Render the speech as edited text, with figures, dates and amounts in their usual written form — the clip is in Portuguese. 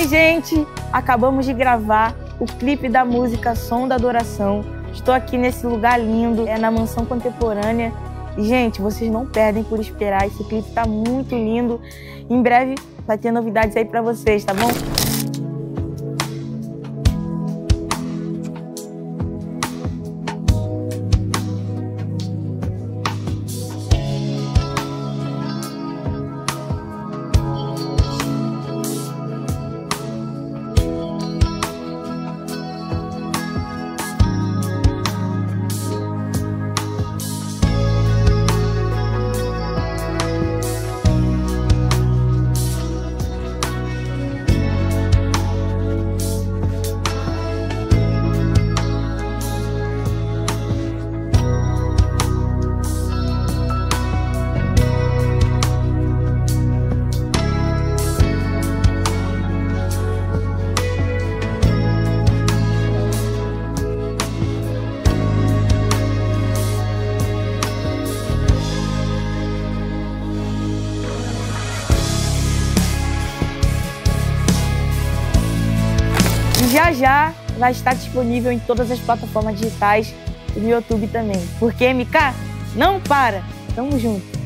Oi, gente! Acabamos de gravar o clipe da música Som da Adoração. Estou aqui nesse lugar lindo, na Mansão Contemporânea. E, gente, vocês não perdem por esperar. Esse clipe tá muito lindo. Em breve vai ter novidades aí pra vocês, tá bom? E já vai estar disponível em todas as plataformas digitais e no YouTube também. Porque MK não para! Tamo junto!